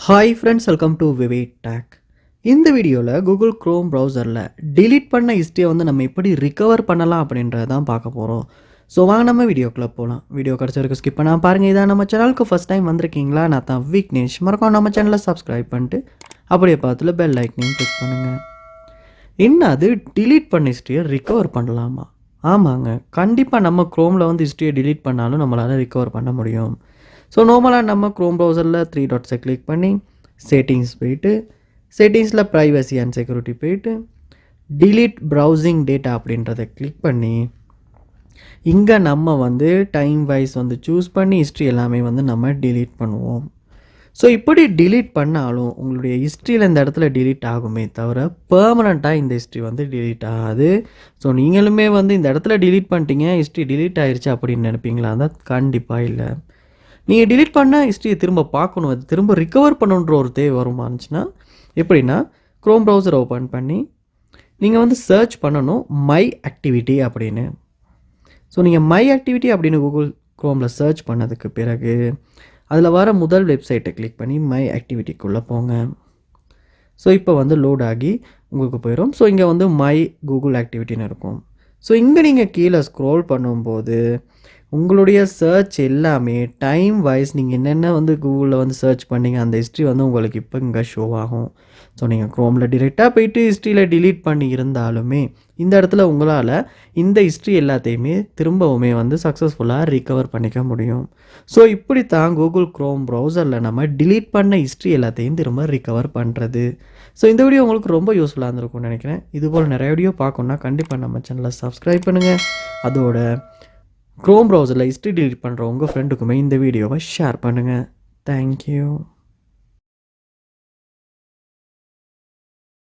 Hi friends, welcome to Vivek take. இந்த வீடியோவில் Google Chrome ப்ரௌசரில் டிலீட் பண்ண ஹிஸ்ட்ரியை வந்து நம்ம எப்படி ரிகவர் பண்ணலாம் அப்படின்றத தான் பார்க்க போகிறோம். ஸோ வாங்க நம்ம வீடியோக்குள்ளே போகலாம். வீடியோ கிடச்ச வரைக்கும் ஸ்கிப் பண்ணால் பாருங்கள். இதான் நம்ம சேனலுக்கு ஃபஸ்ட் டைம் வந்திருக்கீங்களா? நான் தான் விக்னேஷ். மறக்காம நம்ம சேனலை சப்ஸ்கிரைப் பண்ணிட்டு அப்படியே பார்த்துல பெல் ஐக்கனையும் கிளிக் பண்ணுங்கள். என்ன அது டிலீட் பண்ண ஹிஸ்ட்ரியை ரிகவர் பண்ணலாமா? ஆமாங்க, கண்டிப்பாக நம்ம க்ரோமில் வந்து ஹிஸ்ட்ரியை டிலீட் பண்ணாலும் நம்மளால் ரிகவர் பண்ண முடியும். ஸோ நார்மலாக நம்ம க்ரோம் ப்ரௌசரில் 3 டாட்ஸை கிளிக் பண்ணி செட்டிங்ஸ் போயிட்டு செட்டிங்ஸில் ப்ரைவசி அண்ட் செக்யூரிட்டி போயிட்டு டிலீட் ப்ரௌசிங் டேட்டா அப்படின்றத கிளிக் பண்ணி இங்கே நம்ம வந்து டைம் வைஸ் வந்து சூஸ் பண்ணி ஹிஸ்ட்ரி எல்லாமே வந்து நம்ம டிலீட் பண்ணுவோம். ஸோ இப்படி டிலீட் பண்ணாலும் உங்களுடைய ஹிஸ்ட்ரியில் இந்த இடத்துல டிலீட் ஆகுமே தவிர பெர்மனண்ட்டாக இந்த ஹிஸ்ட்ரி வந்து டிலீட் ஆகாது. ஸோ நீங்களுமே வந்து இந்த இடத்துல டிலீட் பண்ணிட்டீங்க, ஹிஸ்ட்ரி டிலீட் ஆயிடுச்சு அப்படின்னு நினைப்பீங்களா? தான் கண்டிப்பாக இல்லை. நீங்கள் டிலீட் பண்ண ஹிஸ்ட்ரியை திரும்ப பார்க்கணும், அது திரும்ப ரிகவர் பண்ணணுன்ற ஒரு தேவை வருமானுச்சுன்னா எப்படின்னா, க்ரோம் ப்ரௌசர் ஓப்பன் பண்ணி நீங்கள் வந்து சர்ச் பண்ணணும் மை ஆக்டிவிட்டி அப்படின்னு. ஸோ நீங்கள் மை ஆக்டிவிட்டி அப்படின்னு கூகுள் க்ரோமில் சர்ச் பண்ணதுக்கு பிறகு அதில் வர முதல் வெப்சைட்டை கிளிக் பண்ணி மை ஆக்டிவிட்டிக்குள்ளே போங்க. ஸோ இப்போ வந்து லோட் ஆகி உங்களுக்கு போயிடும். ஸோ இங்கே வந்து மை கூகுள் ஆக்டிவிட்டின்னு இருக்கும். ஸோ இங்கே நீங்கள் கீழே ஸ்க்ரோல் பண்ணும்போது உங்களுடைய சர்ச் எல்லாமே டைம் வைஸ் நீங்கள் என்னென்ன வந்து கூகுளில் வந்து சர்ச் பண்ணிங்க அந்த ஹிஸ்ட்ரி வந்து உங்களுக்கு இப்போ இங்கே ஷோ ஆகும். ஸோ நீங்கள் க்ரோமில் டிரெக்டாக போயிட்டு ஹிஸ்ட்ரியில் டிலீட் பண்ணி இருந்தாலுமே இந்த இடத்துல உங்களால் இந்த ஹிஸ்ட்ரி எல்லாத்தையுமே திரும்பவுமே வந்து சக்ஸஸ்ஃபுல்லாக ரிகவர் பண்ணிக்க முடியும். ஸோ இப்படி தான் கூகுள் க்ரோம் ப்ரௌசரில் நம்ம டிலீட் பண்ண ஹிஸ்ட்ரி எல்லாத்தையும் திரும்ப ரிகவர் பண்ணுறது. ஸோ இந்த வீடியோ உங்களுக்கு ரொம்ப யூஸ்ஃபுல்லாக இருந்திருக்கும்னு நினைக்கிறேன். இதுபோல் நிறைய வீடியோ பார்க்கணுன்னா கண்டிப்பாக நம்ம சேனலை சப்ஸ்கிரைப் பண்ணுங்கள். அதோட க்ரோம் ப்ரௌசரில் ஹிஸ்ட்ரி டிலீட் பண்ணுற உங்கள் ஃப்ரெண்டுக்குமே இந்த வீடியோவை ஷேர் பண்ணுங்கள். தேங்க்யூ.